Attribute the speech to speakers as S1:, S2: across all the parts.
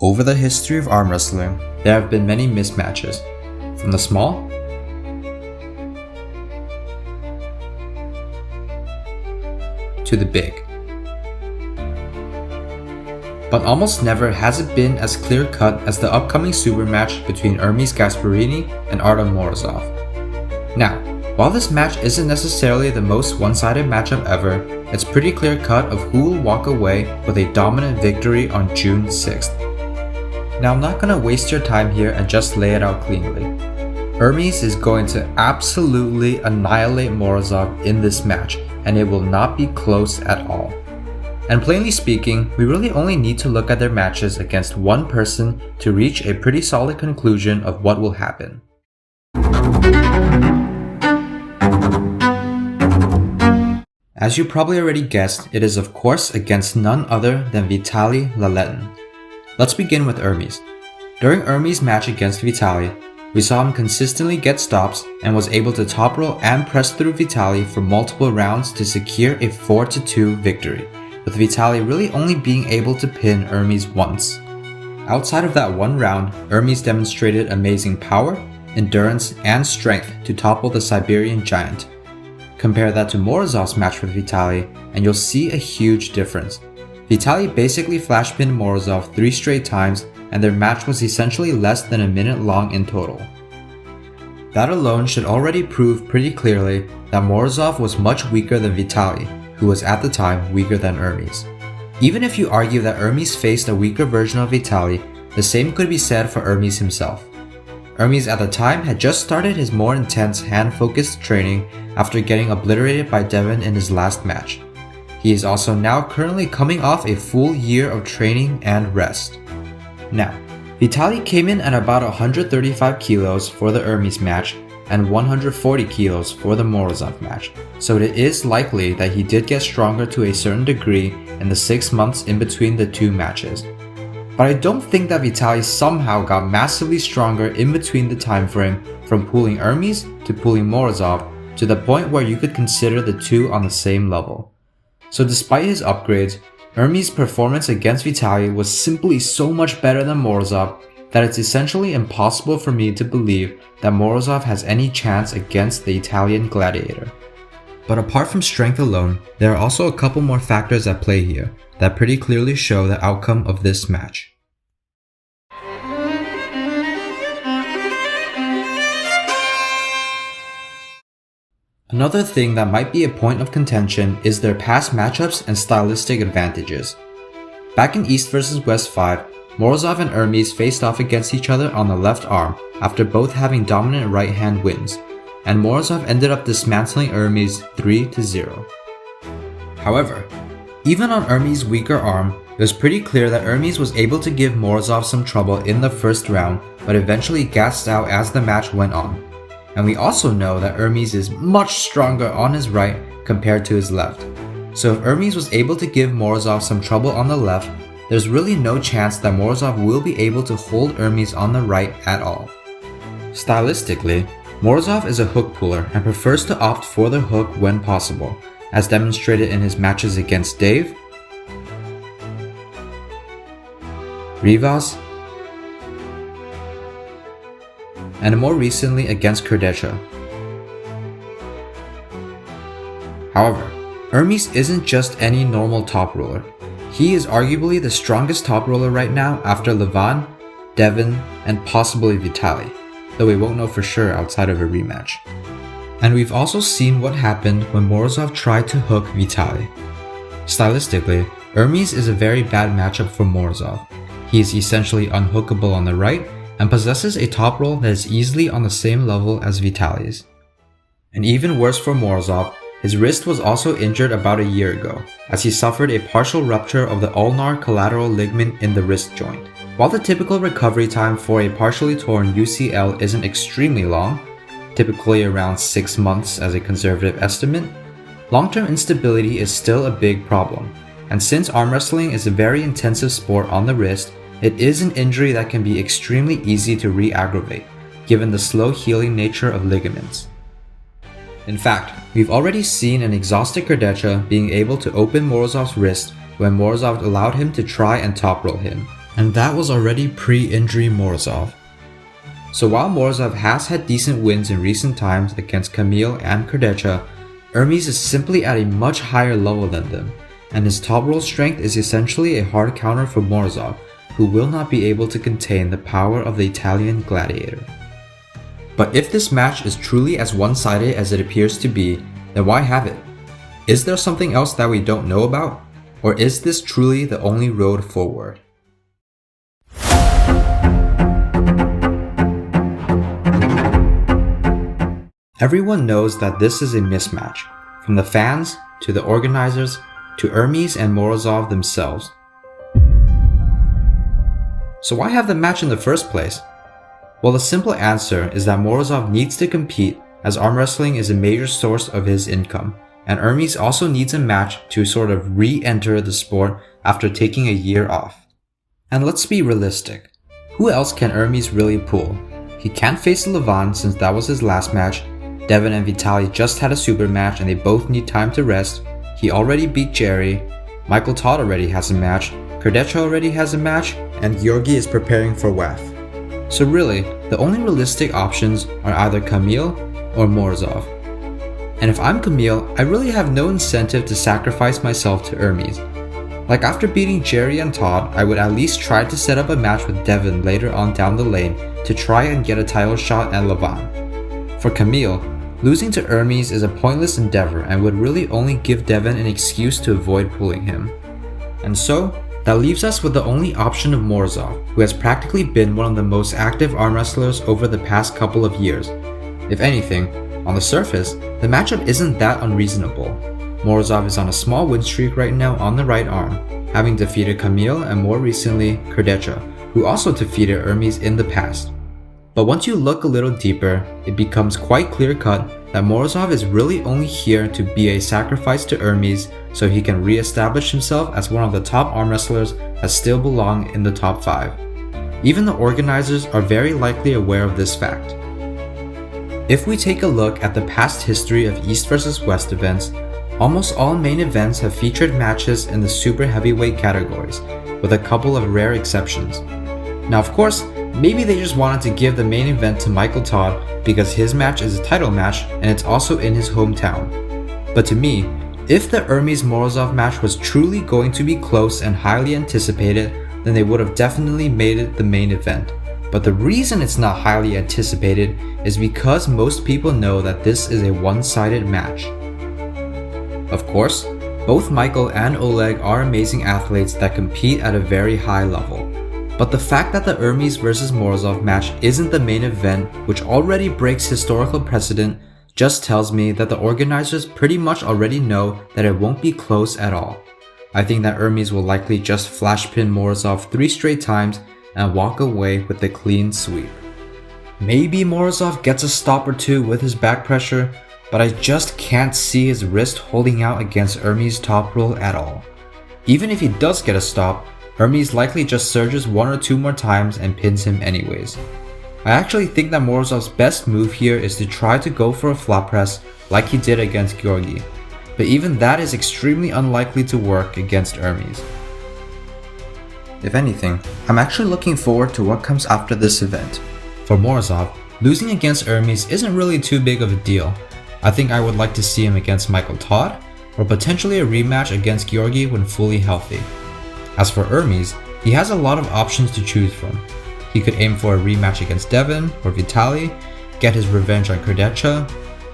S1: Over the history of arm wrestling, there have been many mismatches, from the small to the big. But almost never has it been as clear-cut as the upcoming super match between Ermes Gasparini and Artyom Morozov. Now, while this match isn't necessarily the most one-sided matchup ever, it's pretty clear-cut of who will walk away with a dominant victory on June 6th. Now I'm not gonna waste your time here and just lay it out cleanly. Ermes is going to absolutely annihilate Morozov in this match, and it will not be close at all. And plainly speaking, we really only need to look at their matches against one person to reach a pretty solid conclusion of what will happen. As you probably already guessed, it is of course against none other than Vitaly Laletin. Let's begin with Ermes. During Ermes' match against Vitaly, we saw him consistently get stops and was able to top roll and press through Vitaly for multiple rounds to secure a 4-2 victory, with Vitaly really only being able to pin Ermes once. Outside of that one round, Ermes demonstrated amazing power, endurance, and strength to topple the Siberian giant. Compare that to Morozov's match with Vitaly, and you'll see a huge difference. Vitaly basically flash-pinned Morozov 3 straight times, and their match was essentially less than a minute long in total. That alone should already prove pretty clearly that Morozov was much weaker than Vitaly, who was at the time weaker than Ermes. Even if you argue that Ermes faced a weaker version of Vitaly, the same could be said for Ermes himself. Ermes at the time had just started his more intense hand-focused training after getting obliterated by Devon in his last match. He is also now currently coming off a full year of training and rest. Now, Vitaly came in at about 135 kilos for the Ermes match and 140 kilos for the Morozov match, so it is likely that he did get stronger to a certain degree in the 6 months in between the two matches. But I don't think that Vitaly somehow got massively stronger in between the time frame from pulling Ermes to pulling Morozov to the point where you could consider the two on the same level. So despite his upgrades, Ermes' performance against Vitaly was simply so much better than Morozov that it's essentially impossible for me to believe that Morozov has any chance against the Italian gladiator. But apart from strength alone, there are also a couple more factors at play here that pretty clearly show the outcome of this match. Another thing that might be a point of contention is their past matchups and stylistic advantages. Back in East vs West 5, Morozov and Ermes faced off against each other on the left arm after both having dominant right hand wins, and Morozov ended up dismantling Ermes 3-0. However, even on Ermes' weaker arm, it was pretty clear that Ermes was able to give Morozov some trouble in the first round, but eventually gassed out as the match went on. And we also know that Ermes is much stronger on his right compared to his left. So if Ermes was able to give Morozov some trouble on the left, there's really no chance that Morozov will be able to hold Ermes on the right at all. Stylistically, Morozov is a hook puller and prefers to opt for the hook when possible, as demonstrated in his matches against Dave, Rivas, and more recently against Kurdecha. However, Ermes isn't just any normal top roller. He is arguably the strongest top roller right now after Levan, Devon, and possibly Vitaly, though we won't know for sure outside of a rematch. And we've also seen what happened when Morozov tried to hook Vitaly. Stylistically, Ermes is a very bad matchup for Morozov. He is essentially unhookable on the right and possesses a top roll that is easily on the same level as Vitaly's. And even worse for Morozov, his wrist was also injured about a year ago, as he suffered a partial rupture of the ulnar collateral ligament in the wrist joint. While the typical recovery time for a partially torn UCL isn't extremely long, typically around 6 months as a conservative estimate, long-term instability is still a big problem. And since arm wrestling is a very intensive sport on the wrist, it is an injury that can be extremely easy to re-aggravate, given the slow healing nature of ligaments. In fact, we've already seen an exhausted Kurdecha being able to open Morozov's wrist when Morozov allowed him to try and top roll him, And that was already pre-injury Morozov. So while Morozov has had decent wins in recent times against Kamil and Kurdecha, Ermes is simply at a much higher level than them, and his top roll strength is essentially a hard counter for Morozov, who will not be able to contain the power of the Italian gladiator. But if this match is truly as one-sided as it appears to be, then why have it? Is there something else that we don't know about? Or is this truly the only road forward? Everyone knows that this is a mismatch, from the fans, to the organizers, to Ermes and Morozov themselves. So why have the match in the first place? Well, the simple answer is that Morozov needs to compete, as arm wrestling is a major source of his income, and Ermes also needs a match to sort of re-enter the sport after taking a year off. And let's be realistic. Who else can Ermes really pull? He can't face Levan since that was his last match. Devin and Vitaly just had a super match and they both need time to rest. He already beat Jerry. Michael Todd already has a match. Kurdecha already has a match. And Georgi is preparing for WAF. So really, the only realistic options are either Kamil or Morozov. And if I'm Kamil, I really have no incentive to sacrifice myself to Ermes. Like after beating Jerry and Todd, I would at least try to set up a match with Devin later on down the lane to try and get a title shot at Levan. For Kamil, losing to Ermes is a pointless endeavor and would really only give Devin an excuse to avoid pulling him. And so, that leaves us with the only option of Morozov, who has practically been one of the most active arm wrestlers over the past couple of years. If anything, on the surface, the matchup isn't that unreasonable. Morozov is on a small win streak right now on the right arm, having defeated Kamil and more recently Kurdecha, who also defeated Ermes in the past. But once you look a little deeper, it becomes quite clear-cut that Morozov is really only here to be a sacrifice to Ermes so he can re-establish himself as one of the top arm wrestlers that still belong in the top 5. Even the organizers are very likely aware of this fact. If we take a look at the past history of East vs West events, almost all main events have featured matches in the super heavyweight categories, with a couple of rare exceptions. Now of course, maybe they just wanted to give the main event to Michael Todd because his match is a title match and it's also in his hometown. But to me, if the Ermes Morozov match was truly going to be close and highly anticipated, then they would have definitely made it the main event. But the reason it's not highly anticipated is because most people know that this is a one-sided match. Of course, both Michael and Oleg are amazing athletes that compete at a very high level. But the fact that the Ermes vs Morozov match isn't the main event, which already breaks historical precedent, just tells me that the organizers pretty much already know that it won't be close at all. I think that Ermes will likely just flash pin Morozov 3 straight times and walk away with a clean sweep. Maybe Morozov gets a stop or two with his back pressure, but I just can't see his wrist holding out against Ermes' top roll at all. Even if he does get a stop, Ermes likely just surges 1 or 2 more times and pins him anyways. I actually think that Morozov's best move here is to try to go for a flop press like he did against Georgi, but even that is extremely unlikely to work against Ermes. If anything, I'm actually looking forward to what comes after this event. For Morozov, losing against Ermes isn't really too big of a deal. I think I would like to see him against Michael Todd, or potentially a rematch against Georgi when fully healthy. As for Ermes, he has a lot of options to choose from. He could aim for a rematch against Devin or Vitaly, get his revenge on Kurdecha,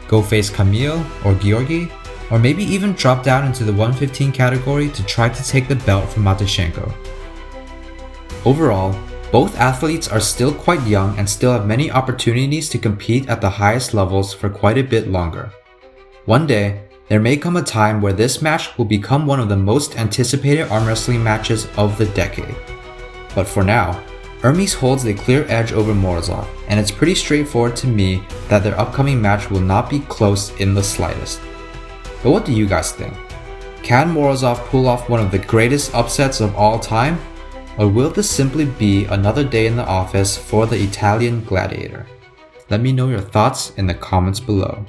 S1: go face Kamil or Georgi, or maybe even drop down into the 115 category to try to take the belt from Matyashenko. Overall, both athletes are still quite young and still have many opportunities to compete at the highest levels for quite a bit longer. One day, there may come a time where this match will become one of the most anticipated arm wrestling matches of the decade. But for now, Ermes holds a clear edge over Morozov, and it's pretty straightforward to me that their upcoming match will not be close in the slightest. But what do you guys think? Can Morozov pull off one of the greatest upsets of all time? Or will this simply be another day in the office for the Italian gladiator? Let me know your thoughts in the comments below.